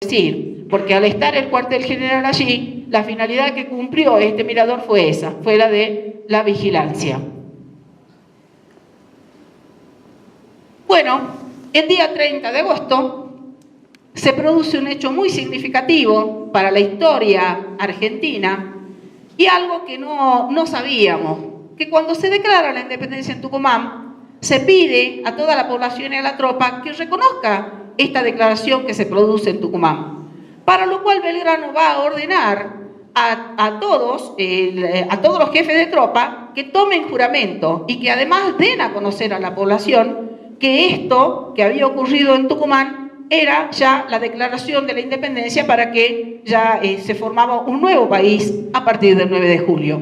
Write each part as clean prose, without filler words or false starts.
decir, porque al estar el cuartel general allí, la finalidad que cumplió este mirador fue esa, fue la de la vigilancia. Bueno, el día 30 de agosto se produce un hecho muy significativo para la historia argentina y algo que no sabíamos, que cuando se declara la independencia en Tucumán, se pide a toda la población y a la tropa que reconozca esta declaración que se produce en Tucumán, para lo cual Belgrano va a ordenar a todos los jefes de tropa que tomen juramento y que además den a conocer a la población que esto que había ocurrido en Tucumán era ya la declaración de la independencia para que ya se formaba un nuevo país a partir del 9 de julio.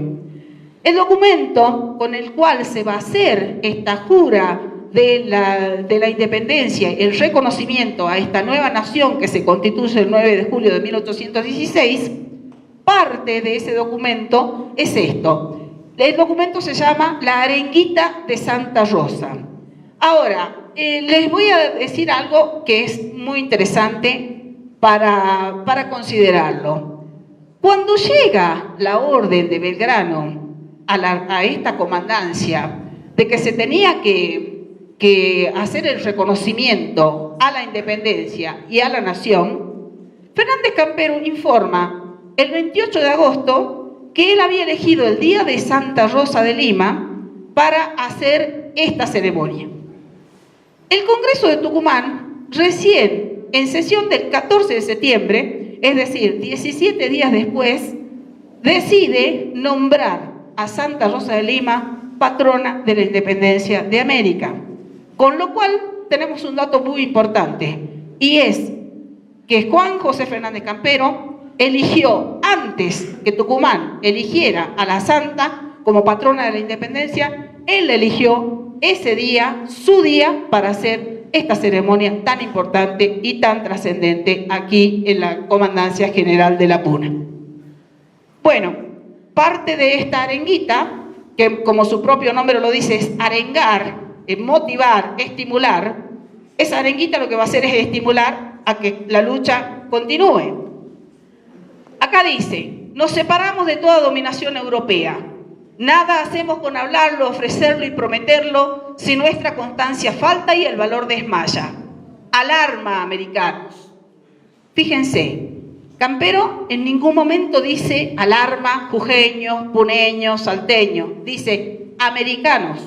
El documento con el cual se va a hacer esta jura de la independencia, el reconocimiento a esta nueva nación que se constituye el 9 de julio de 1816, parte de ese documento es esto. El documento se llama La Arenguita de Santa Rosa. Ahora, les voy a decir algo que es muy interesante para considerarlo. Cuando llega la orden de Belgrano a esta comandancia de que se tenía que hacer el reconocimiento a la independencia y a la nación, Fernández Campero informa el 28 de agosto que él había elegido el día de Santa Rosa de Lima para hacer esta ceremonia. El Congreso de Tucumán, recién en sesión del 14 de septiembre, es decir, 17 días después, decide nombrar a Santa Rosa de Lima patrona de la independencia de América. Con lo cual tenemos un dato muy importante, y es que Juan José Fernández Campero eligió, antes que Tucumán eligiera a la Santa como patrona de la independencia, él eligió ese día, su día, para hacer esta ceremonia tan importante y tan trascendente aquí en la Comandancia General de la Puna. Bueno, parte de esta arenguita, que como su propio nombre lo dice, es arengar, motivar, estimular, esa arenguita lo que va a hacer es estimular a que la lucha continúe. Acá dice, nos separamos de toda dominación europea. Nada hacemos con hablarlo, ofrecerlo y prometerlo si nuestra constancia falta y el valor desmaya. Alarma, americanos. Fíjense, Campero en ningún momento dice alarma, jujeños, puneños, salteños. Dice americanos.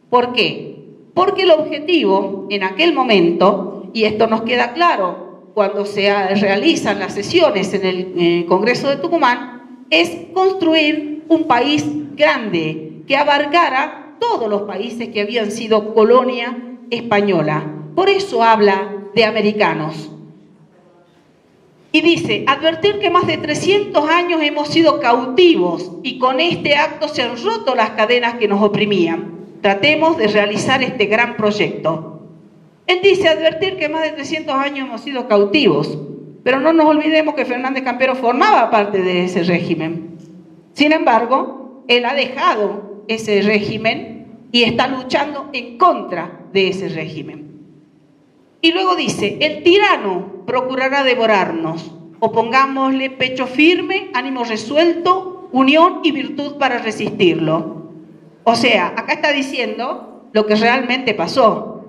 ¿Por qué? Porque el objetivo en aquel momento, y esto nos queda claro cuando se realizan las sesiones en el Congreso de Tucumán, es construir un país grande que abarcara todos los países que habían sido colonia española. Por eso habla de americanos. Y dice, advertir que más de 300 años hemos sido cautivos y con este acto se han roto las cadenas que nos oprimían. Tratemos de realizar este gran proyecto. Él dice, advertir que más de 300 años hemos sido cautivos, pero no nos olvidemos que Fernández Campero formaba parte de ese régimen. Sin embargo, él ha dejado ese régimen y está luchando en contra de ese régimen. Y luego dice, el tirano procurará devorarnos. Opongámosle pecho firme, ánimo resuelto, unión y virtud para resistirlo. O sea, acá está diciendo lo que realmente pasó.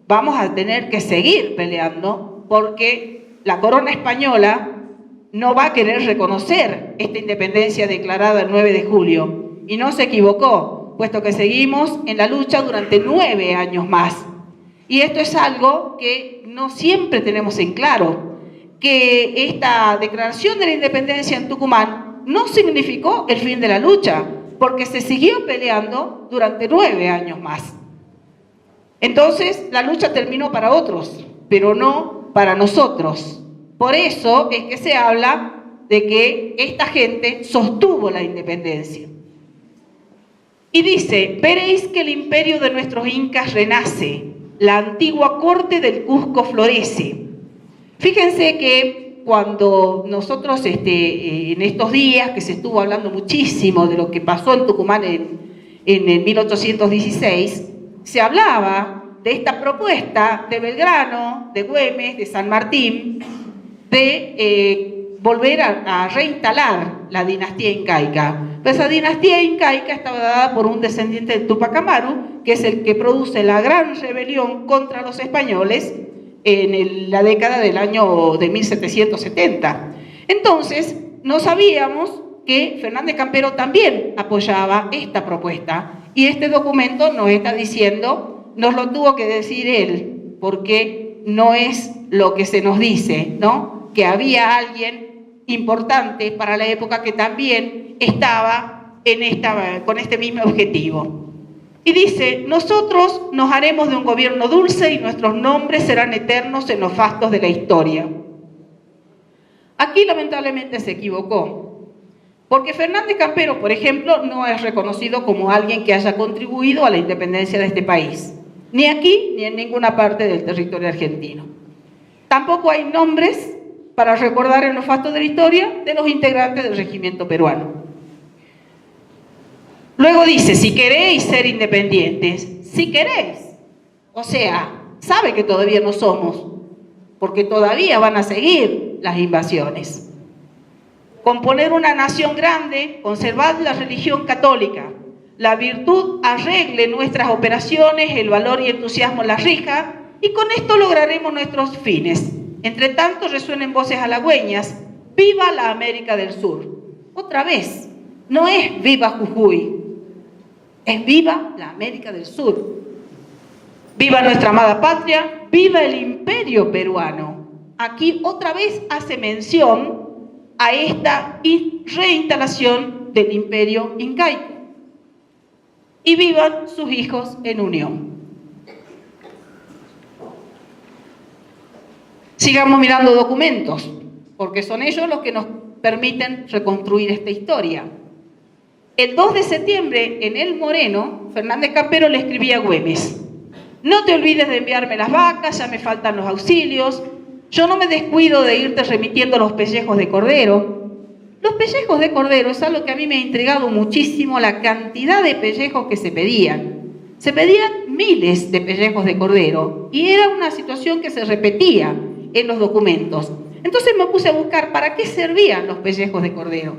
Vamos a tener que seguir peleando porque la corona española no va a querer reconocer esta independencia declarada el 9 de julio. Y no se equivocó, puesto que seguimos en la lucha durante 9 años más. Y esto es algo que no siempre tenemos en claro, que esta declaración de la independencia en Tucumán no significó el fin de la lucha, porque se siguió peleando durante 9 años más. Entonces, la lucha terminó para otros, pero no para nosotros. Por eso es que se habla de que esta gente sostuvo la independencia. Y dice, veréis que el imperio de nuestros incas renace, la antigua corte del Cusco florece. Fíjense que cuando nosotros en estos días que se estuvo hablando muchísimo de lo que pasó en Tucumán en el 1816, se hablaba de esta propuesta de Belgrano, de Güemes, de San Martín, de volver a reinstalar la dinastía incaica. Pues esa dinastía incaica estaba dada por un descendiente de Tupac Amaru, que es el que produce la gran rebelión contra los españoles en la década del año de 1770. Entonces, no sabíamos que Fernández Campero también apoyaba esta propuesta. Y este documento nos está diciendo, nos lo tuvo que decir él, porque no es lo que se nos dice, ¿no? Que había alguien importante para la época que también estaba con este mismo objetivo. Y dice, nosotros nos haremos de un gobierno dulce y nuestros nombres serán eternos en los fastos de la historia. Aquí lamentablemente se equivocó, porque Fernández Campero, por ejemplo, no es reconocido como alguien que haya contribuido a la independencia de este país, ni aquí ni en ninguna parte del territorio argentino. Tampoco hay nombres para recordar en los fastos de la historia de los integrantes del regimiento peruano. Luego dice, si queréis ser independientes, si queréis. O sea, sabe que todavía no somos, porque todavía van a seguir las invasiones. Componer una nación grande, conservad la religión católica, la virtud arregle nuestras operaciones, el valor y entusiasmo la rija, y con esto lograremos nuestros fines. Entre tanto resuenen voces halagüeñas, ¡viva la América del Sur! Otra vez, no es viva Jujuy, es viva la América del Sur. Viva nuestra amada patria, viva el imperio peruano. Aquí otra vez hace mención a esta reinstalación del imperio incaico. Y vivan sus hijos en unión. Sigamos mirando documentos, porque son ellos los que nos permiten reconstruir esta historia. El 2 de septiembre, en El Moreno, Fernández Campero le escribía a Güemes: no te olvides de enviarme las vacas, ya me faltan los auxilios. Yo no me descuido de irte remitiendo los pellejos de cordero. Los pellejos de cordero es algo que a mí me ha intrigado muchísimo, la cantidad de pellejos que se pedían. Se pedían miles de pellejos de cordero y era una situación que se repetía en los documentos. Entonces me puse a buscar para qué servían los pellejos de cordero.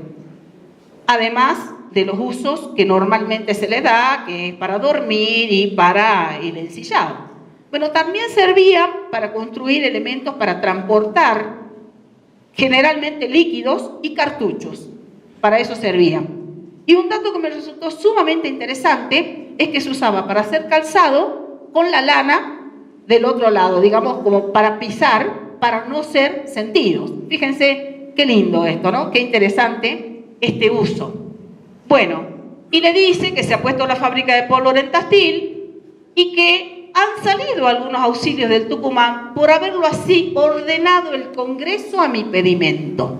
Además de los usos que normalmente se le da, que es para dormir y para el ensillado. Bueno, también servían para construir elementos para transportar, generalmente líquidos y cartuchos. Para eso servían. Y un dato que me resultó sumamente interesante es que se usaba para hacer calzado con la lana del otro lado, digamos, como para pisar, para no ser sentidos. Fíjense qué lindo esto, ¿no? Qué interesante este uso. Bueno, y le dice que se ha puesto la fábrica de pólvora en Tastil y que han salido algunos auxilios del Tucumán por haberlo así ordenado el Congreso a mi pedimento.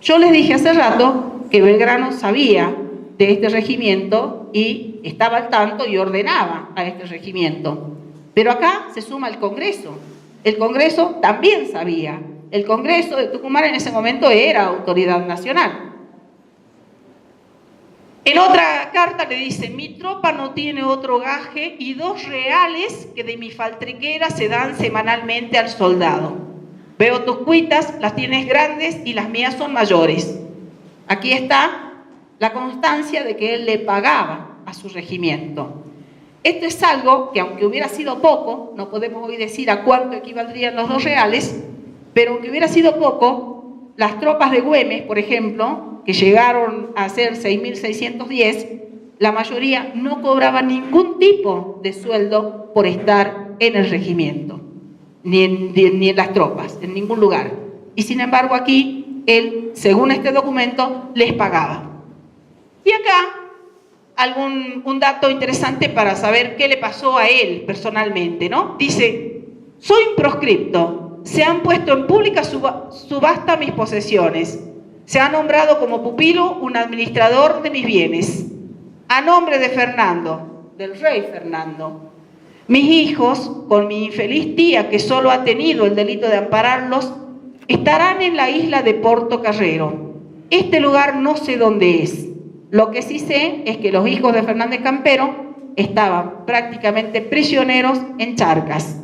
Yo les dije hace rato que Belgrano sabía de este regimiento y estaba al tanto y ordenaba a este regimiento. Pero acá se suma el Congreso. El Congreso también sabía. El Congreso de Tucumán en ese momento era autoridad nacional. En otra carta le dice: mi tropa no tiene otro gaje y 2 reales que de mi faltriquera se dan semanalmente al soldado. Veo tus cuitas, las tienes grandes y las mías son mayores. Aquí está la constancia de que él le pagaba a su regimiento. Esto es algo que, aunque hubiera sido poco, no podemos hoy decir a cuánto equivaldrían los 2 reales, pero aunque hubiera sido poco, las tropas de Güemes, por ejemplo, que llegaron a ser 6.610, la mayoría no cobraban ningún tipo de sueldo por estar en el regimiento, ni en las tropas, en ningún lugar. Y sin embargo aquí, él, según este documento, les pagaba. Y acá, un dato interesante para saber qué le pasó a él personalmente, ¿no? Dice: soy un proscripto, se han puesto en pública subasta mis posesiones. Se ha nombrado como pupilo un administrador de mis bienes, a nombre de Fernando, del rey Fernando. Mis hijos, con mi infeliz tía que solo ha tenido el delito de ampararlos, estarán en la isla de Porto Carrero. Este lugar no sé dónde es. Lo que sí sé es que los hijos de Fernández Campero estaban prácticamente prisioneros en Charcas.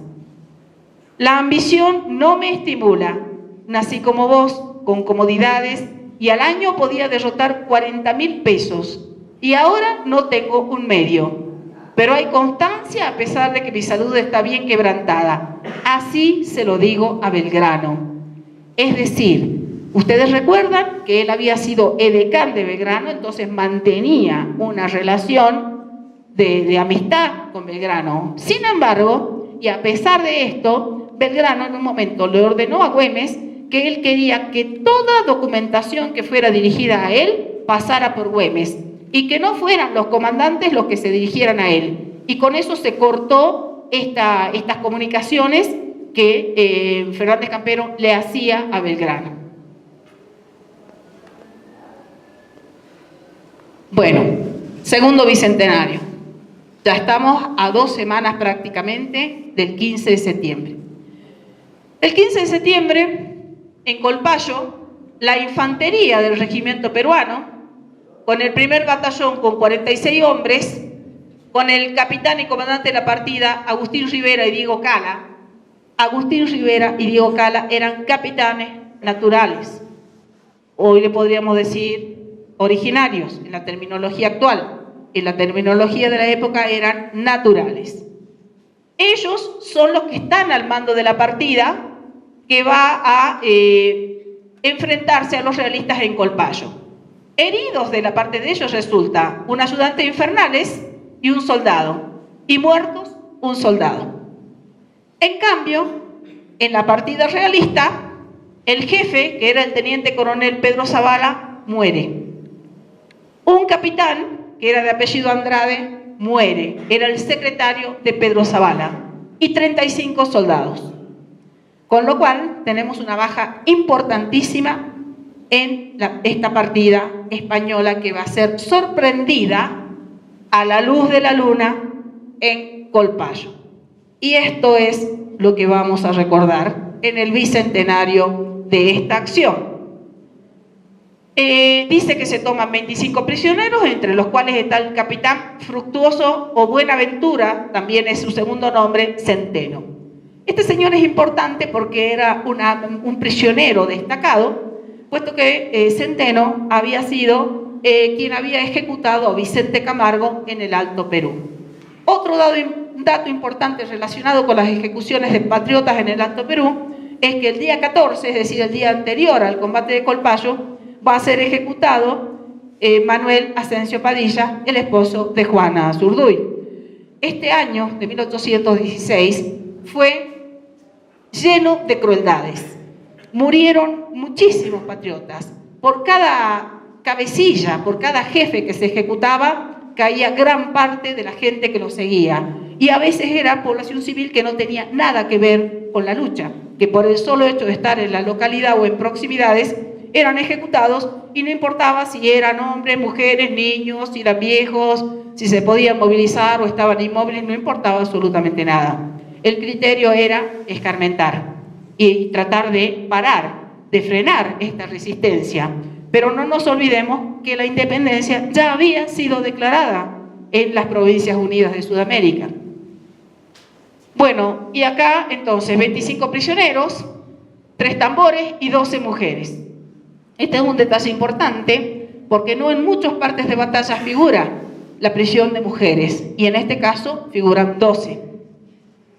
La ambición no me estimula. nací como vos, con comodidades, y al año podía derrotar 40.000 pesos, y ahora no tengo un medio. Pero hay constancia a pesar de que mi salud está bien quebrantada. Así se lo digo a Belgrano. Es decir, ustedes recuerdan que él había sido edecán de Belgrano, entonces mantenía una relación de amistad con Belgrano. Sin embargo, y a pesar de esto, Belgrano en un momento le ordenó a Güemes que él quería que toda documentación que fuera dirigida a él pasara por Güemes y que no fueran los comandantes los que se dirigieran a él. Y con eso se cortó estas comunicaciones que Fernández Campero le hacía a Belgrano. Bueno, segundo bicentenario. Ya estamos a 2 semanas prácticamente del 15 de septiembre. El 15 de septiembre, en Colpallo, la infantería del regimiento peruano, con el primer batallón con 46 hombres, con el capitán y comandante de la partida, Agustín Rivera y Diego Cala. Agustín Rivera y Diego Cala eran capitanes naturales. Hoy le podríamos decir originarios, en la terminología actual. En la terminología de la época eran naturales. Ellos son los que están al mando de la partida que va a enfrentarse a los realistas en Colpallo. Heridos de la parte de ellos resulta un ayudante de Infernales y un soldado, y muertos un soldado. En cambio, en la partida realista, el jefe, que era el teniente coronel Pedro Zavala, muere. Un capitán, que era de apellido Andrade, muere. Era el secretario de Pedro Zavala. Y 35 soldados. Con lo cual, tenemos una baja importantísima en esta partida española que va a ser sorprendida a la luz de la luna en Colpallo. Y esto es lo que vamos a recordar en el bicentenario de esta acción. Dice que se toman 25 prisioneros, entre los cuales está el capitán Fructuoso o Buenaventura, también es su segundo nombre, Centeno. Este señor es importante porque era un prisionero destacado, puesto que Centeno había sido quien había ejecutado a Vicente Camargo en el Alto Perú. Otro dato importante relacionado con las ejecuciones de patriotas en el Alto Perú es que el día 14, es decir, el día anterior al combate de Colpallo, va a ser ejecutado Manuel Asensio Padilla, el esposo de Juana Zurduy. Este año de 1816 fue lleno de crueldades. Murieron muchísimos patriotas. Por cada cabecilla, por cada jefe que se ejecutaba, caía gran parte de la gente que lo seguía. Y a veces era población civil que no tenía nada que ver con la lucha, que por el solo hecho de estar en la localidad o en proximidades, eran ejecutados y no importaba si eran hombres, mujeres, niños, si eran viejos, si se podían movilizar o estaban inmóviles, no importaba absolutamente nada. El criterio era escarmentar y tratar de parar, de frenar esta resistencia. Pero no nos olvidemos que la independencia ya había sido declarada en las Provincias Unidas de Sudamérica. Bueno, y acá entonces 25 prisioneros, 3 tambores y 12 mujeres. Este es un detalle importante porque no en muchas partes de batalla figura la prisión de mujeres y en este caso figuran 12.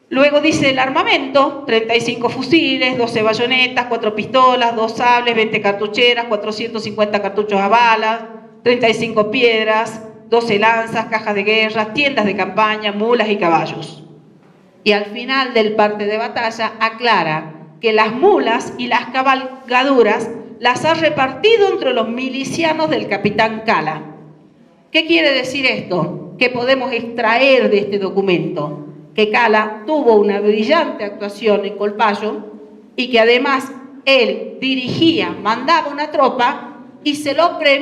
Luego dice el armamento: 35 fusiles, 12 bayonetas, 4 pistolas, 2 sables, 20 cartucheras, 450 cartuchos a balas, 35 piedras, 12 lanzas, cajas de guerra, tiendas de campaña, mulas y caballos. Y al final del parte de batalla aclara que las mulas y las cabalgaduras las ha repartido entre los milicianos del capitán Cala. ¿Qué quiere decir esto? ¿Qué podemos extraer de este documento? Que Cala tuvo una brillante actuación en Colpallo y que además él dirigía, mandaba una tropa y se lo premió